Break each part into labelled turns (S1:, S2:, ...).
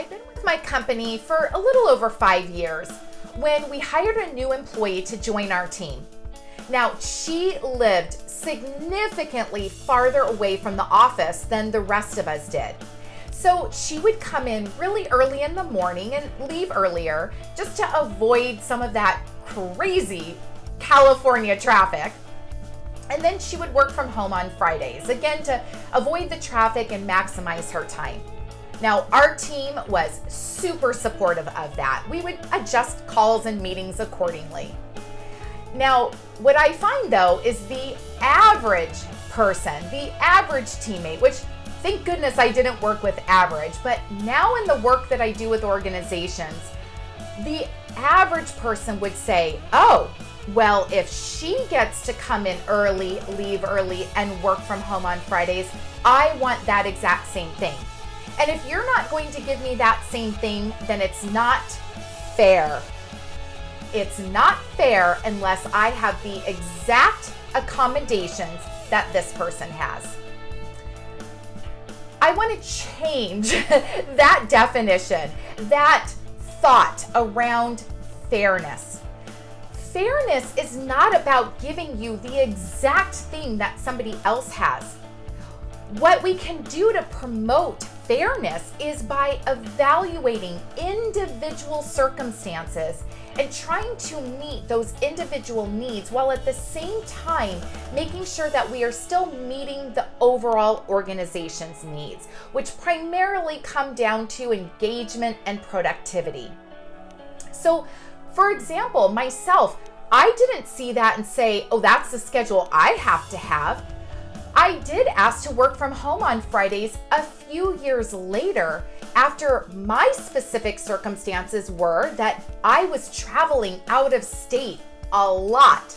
S1: I've been with my company for a little over 5 years when we hired a new employee to join our team. Now, she lived significantly farther away from the office than the rest of us did. So she would come in really early in the morning and leave earlier just to avoid some of that crazy California traffic. And then she would work from home on Fridays, again to avoid the traffic and maximize her time. Now, our team was super supportive of that. We would adjust calls and meetings accordingly. Now, what I find though is the average person, the average teammate, which thank goodness I didn't work with average, but now in the work that I do with organizations, the average person would say, oh, well, if she gets to come in early, leave early, and work from home on Fridays, I want that exact same thing. And if you're not going to give me that same thing, then it's not fair. It's not fair unless I have the exact accommodations that this person has. I want to change that definition, that thought around fairness. Fairness is not about giving you the exact thing that somebody else has. What we can do to promote fairness is by evaluating individual circumstances and trying to meet those individual needs while at the same time making sure that we are still meeting the overall organization's needs, which primarily come down to engagement and productivity. So, for example, myself, I didn't see that and say, oh, that's the schedule I have to have. I did ask to work from home on Fridays a few years later after my specific circumstances were that I was traveling out of state a lot.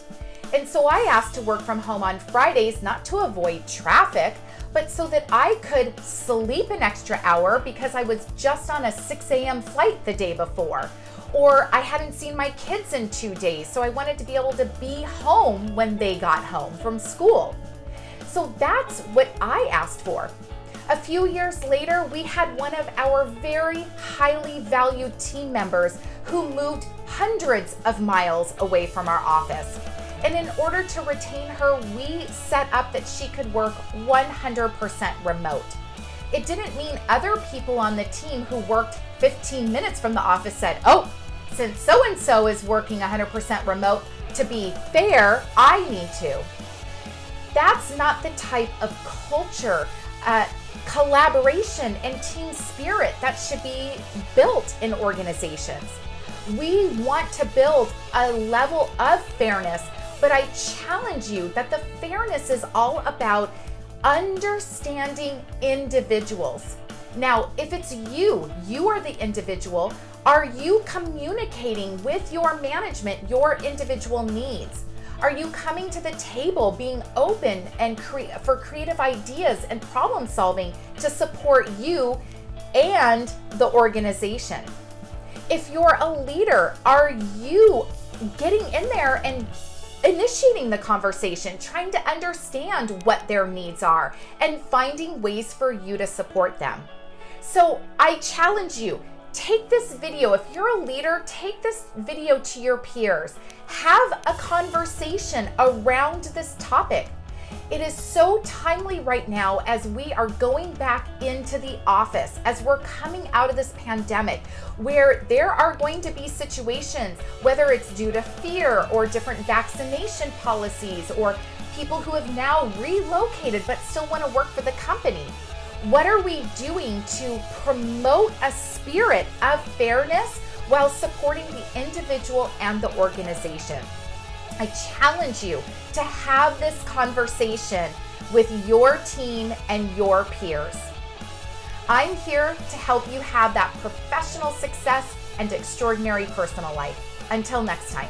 S1: And so I asked to work from home on Fridays, not to avoid traffic, but so that I could sleep an extra hour because I was just on a 6 a.m. flight the day before. Or I hadn't seen my kids in 2 days, so I wanted to be able to be home when they got home from school. So that's what I asked for. A few years later, we had one of our very highly valued team members who moved hundreds of miles away from our office. And in order to retain her, we set up that she could work 100% remote. It didn't mean other people on the team who worked 15 minutes from the office said, oh, since so-and-so is working 100% remote, to be fair, I need to. That's not the type of culture, collaboration, and team spirit that should be built in organizations. We want to build a level of fairness, but I challenge you that the fairness is all about understanding individuals. Now, if it's you are the individual, are you communicating with your management your individual needs? Are you coming to the table being open and for creative ideas and problem solving to support you and the organization? If you're a leader, are you getting in there and initiating the conversation, trying to understand what their needs are and finding ways for you to support them? So I challenge you, take this video. If you're a leader, take this video to your peers. Have a conversation around this topic. It is so timely right now as we are going back into the office, as we're coming out of this pandemic, where there are going to be situations, whether it's due to fear or different vaccination policies or people who have now relocated but still want to work for the company. What are we doing to promote a spirit of fairness while supporting the individual and the organization? I challenge you to have this conversation with your team and your peers. I'm here to help you have that professional success and extraordinary personal life. Until next time.